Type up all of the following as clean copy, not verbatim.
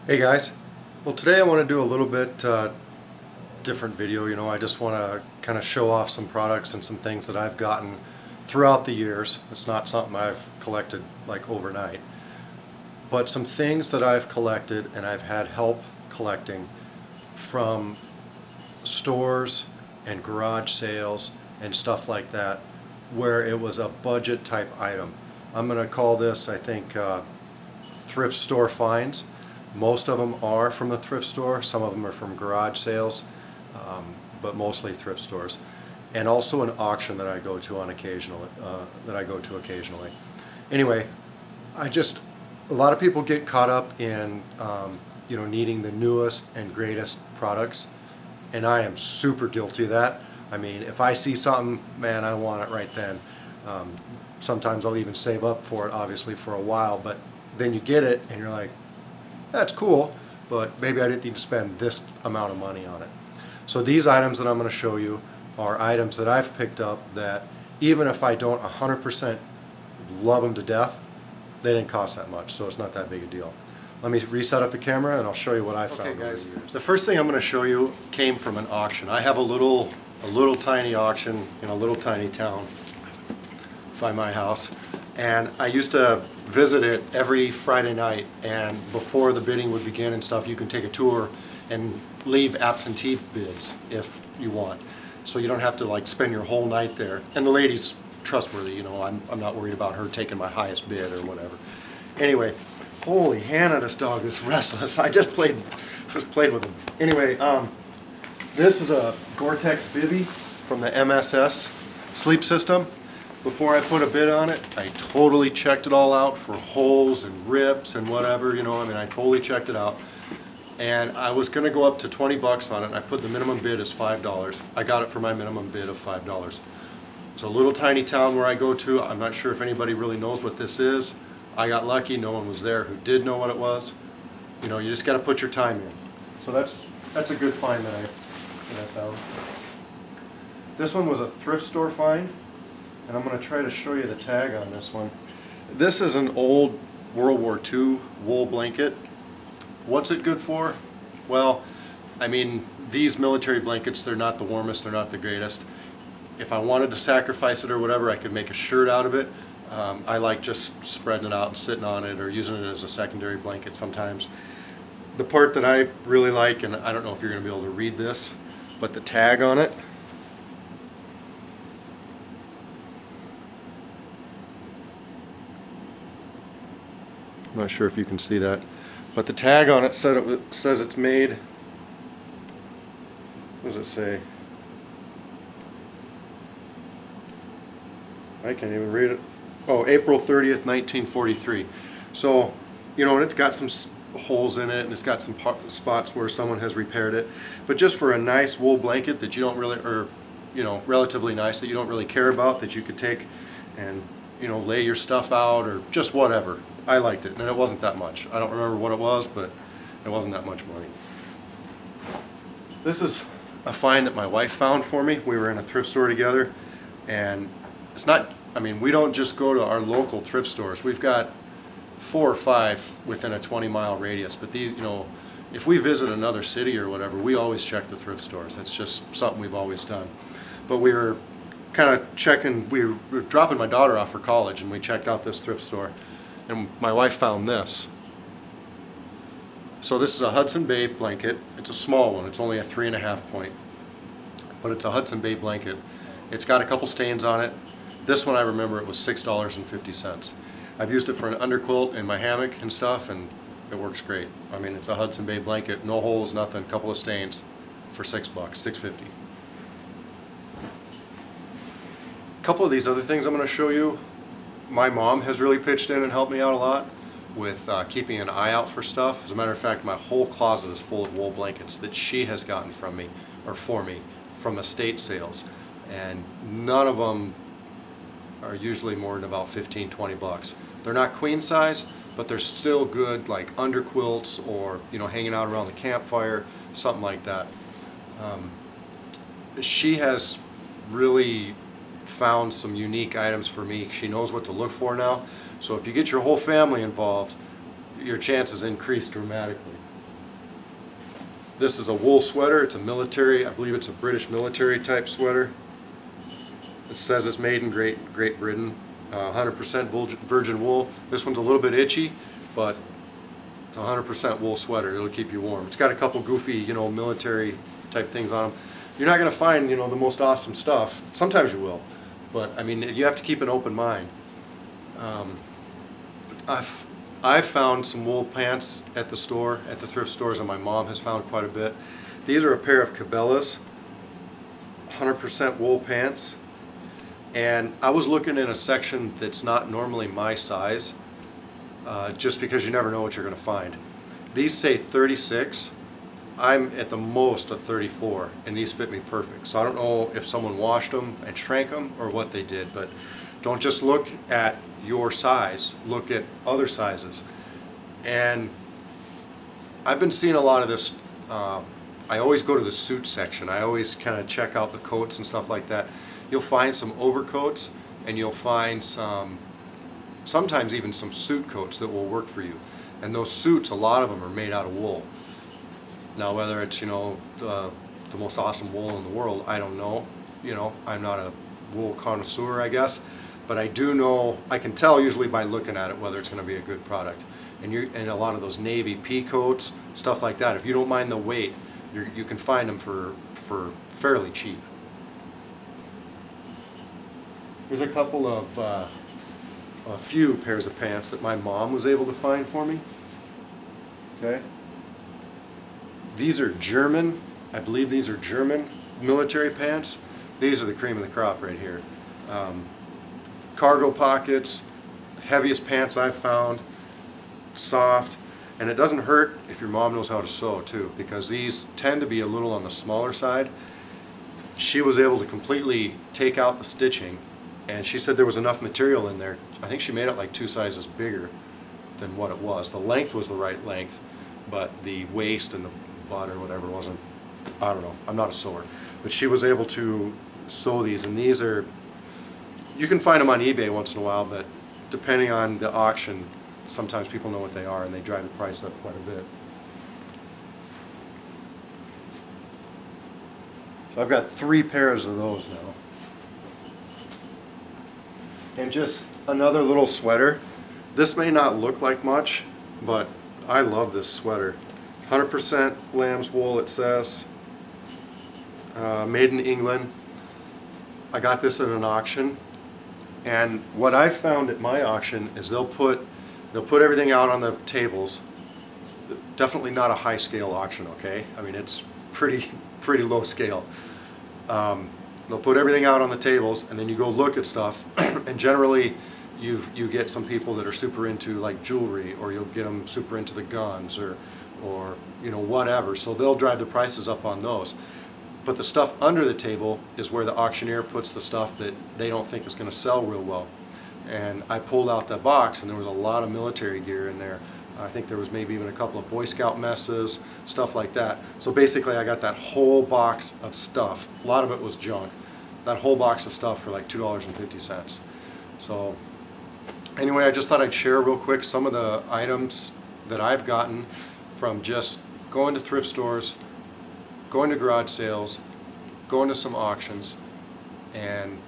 Hey guys, well today I want to do a little bit different video. I just want to kind of show off some products and some things that I've gotten throughout the years. It's not something I've collected like overnight, but some things that I've collected and I've had help collecting from stores and garage sales and stuff like that, where it was a budget type item. I'm going to call this, I think, thrift store finds. Most of them are from the thrift store, some of them are from garage sales, but mostly thrift stores. And also an auction that I go to occasionally. Anyway, a lot of people get caught up in needing the newest and greatest products, and I am super guilty of that. I mean, if I see something, man, I want it right then. Sometimes I'll even save up for it, obviously, for a while, but then you get it and you're like, that's cool, but maybe I didn't need to spend this amount of money on it. So these items that I'm going to show you are items that I've picked up that even if I don't 100% love them to death, they didn't cost that much, so it's not that big a deal. Let me reset up the camera and I'll show you what I found. Okay guys, the first thing I'm going to show you came from an auction. I have a little tiny auction in a little tiny town by my house, and I used to visit it every Friday night, and before the bidding would begin and stuff, you can take a tour and leave absentee bids if you want, so you don't have to like spend your whole night there. And the lady's trustworthy, I'm not worried about her taking my highest bid or whatever. Anyway, holy Hannah, this dog is restless. I just played with him. Anyway, this is a Gore-Tex bivy from the MSS sleep system. Before I put a bid on it, I totally checked it all out for holes and rips and whatever, I totally checked it out. And I was going to go up to 20 bucks on it, and I put the minimum bid as $5. I got it for my minimum bid of $5. It's a little tiny town where I go to. I'm not sure if anybody really knows what this is. I got lucky, no one was there who did know what it was. You just got to put your time in. So that's a good find that I found. This one was a thrift store find. And I'm going to try to show you the tag on this one. This is an old World War II wool blanket. What's it good for? Well, I mean, these military blankets, they're not the warmest, they're not the greatest. If I wanted to sacrifice it or whatever, I could make a shirt out of it. I like just spreading it out and sitting on it, or using it as a secondary blanket sometimes. The part that I really like, and I don't know if you're going to be able to read this, but the tag on it, I'm not sure if you can see that, but the tag on it says it's made, what does it say? I can't even read it. Oh, April 30th, 1943. So, and it's got some holes in it, and it's got some spots where someone has repaired it. But just for a nice wool blanket that you don't really, or, relatively nice, that you don't really care about, that you could take and, lay your stuff out or just whatever. I liked it, and it wasn't that much. I don't remember what it was, but it wasn't that much money. This is a find that my wife found for me. We were in a thrift store together, and it's not, we don't just go to our local thrift stores. We've got 4 or 5 within a 20-mile radius, but these, if we visit another city or whatever, we always check the thrift stores. That's just something we've always done. But we were kind of checking, we were dropping my daughter off for college, and we checked out this thrift store, and my wife found this. So this is a Hudson Bay blanket. It's a small one. It's only a 3.5 point, but it's a Hudson Bay blanket. It's got a couple stains on it. This one, I remember, it was $6.50. I've used it for an underquilt in my hammock and stuff, and it works great. It's a Hudson Bay blanket, no holes, nothing, couple of stains, for $6, $6.50. A couple of these other things I'm going to show you, my mom has really pitched in and helped me out a lot with keeping an eye out for stuff. As a matter of fact, my whole closet is full of wool blankets that she has gotten from me, or for me, from estate sales. And none of them are usually more than about 15, 20 bucks. They're not queen size, but they're still good, like underquilts or hanging out around the campfire, something like that. She has really found some unique items for me. She knows what to look for now. So if you get your whole family involved, your chances increase dramatically. This is a wool sweater. It's a military, I believe it's a British military type sweater. It says it's made in Great Britain. 100% virgin wool. This one's a little bit itchy, but it's 100% wool sweater. It'll keep you warm. It's got a couple goofy, you know, military type things on them. You're not going to find, you know, the most awesome stuff. Sometimes you will, but I mean, you have to keep an open mind. I've found some wool pants at the store, at the thrift stores, and my mom has found quite a bit. These are a pair of Cabela's 100% wool pants, and I was looking in a section that's not normally my size, just because you never know what you're going to find. These say 36. I'm at the most a 34, and these fit me perfect. So I don't know if someone washed them and shrank them or what they did, but don't just look at your size, look at other sizes. And I've been seeing a lot of this. I always go to the suit section. I always kind of check out the coats and stuff like that. You'll find some overcoats, and you'll find sometimes even some suit coats that will work for you. And those suits, a lot of them are made out of wool. Now, whether it's, you know, the most awesome wool in the world, I don't know. You know, I'm not a wool connoisseur, I guess, but I do know, I can tell usually by looking at it whether it's going to be a good product. And a lot of those navy pea coats, stuff like that, if you don't mind the weight, you can find them for fairly cheap. There's a couple of a few pairs of pants that my mom was able to find for me. Okay. These are German, I believe these are German military pants. These are the cream of the crop right here. Cargo pockets, heaviest pants I've found, soft, and it doesn't hurt if your mom knows how to sew too, because these tend to be a little on the smaller side. She was able to completely take out the stitching, and she said there was enough material in there. I think she made it like 2 sizes bigger than what it was. The length was the right length, but the waist and the butt or whatever wasn't, I don't know, I'm not a sewer. But she was able to sew these, and these are, you can find them on eBay once in a while, but depending on the auction, sometimes people know what they are and they drive the price up quite a bit. So I've got 3 pairs of those now. And just another little sweater. This may not look like much, but I love this sweater. 100% lamb's wool, it says. Made in England. I got this at an auction, and what I found at my auction is they'll put everything out on the tables. Definitely not a high scale auction, okay? I mean, it's pretty low scale. They'll put everything out on the tables, and then you go look at stuff, and generally you get some people that are super into like jewelry, or you'll get them super into the guns, or you know, whatever. So they'll drive the prices up on those. But the stuff under the table is where the auctioneer puts the stuff that they don't think is going to sell real well. And I pulled out that box, and there was a lot of military gear in there. I think there was maybe even a couple of Boy Scout messes, stuff like that. So basically I got that whole box of stuff. A lot of it was junk. That whole box of stuff for like $2.50. So anyway, I just thought I'd share real quick some of the items that I've gotten from just going to thrift stores, going to garage sales, going to some auctions, and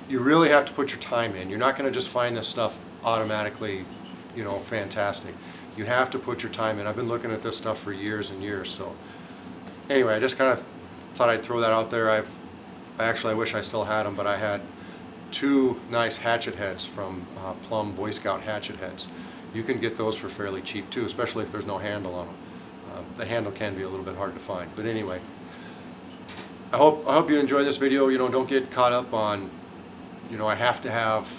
you really have to put your time in. You're not going to just find this stuff automatically, you know, fantastic. You have to put your time in. I've been looking at this stuff for years and years. So anyway, I just kind of thought I'd throw that out there. I wish I still had them, but I had 2 nice hatchet heads from Plum Boy Scout hatchet heads. You can get those for fairly cheap too, especially if there's no handle on them. The handle can be a little bit hard to find, but anyway, I hope you enjoy this video. You know, don't get caught up on, you know, I have to have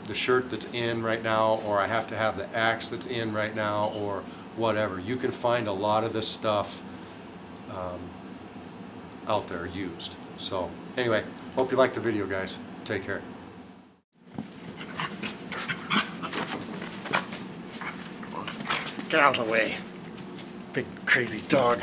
the shirt that's in right now, or I have to have the axe that's in right now, or whatever. You can find a lot of this stuff out there used. So anyway, hope you liked the video, guys. Take care. Get out of the way, big crazy dog.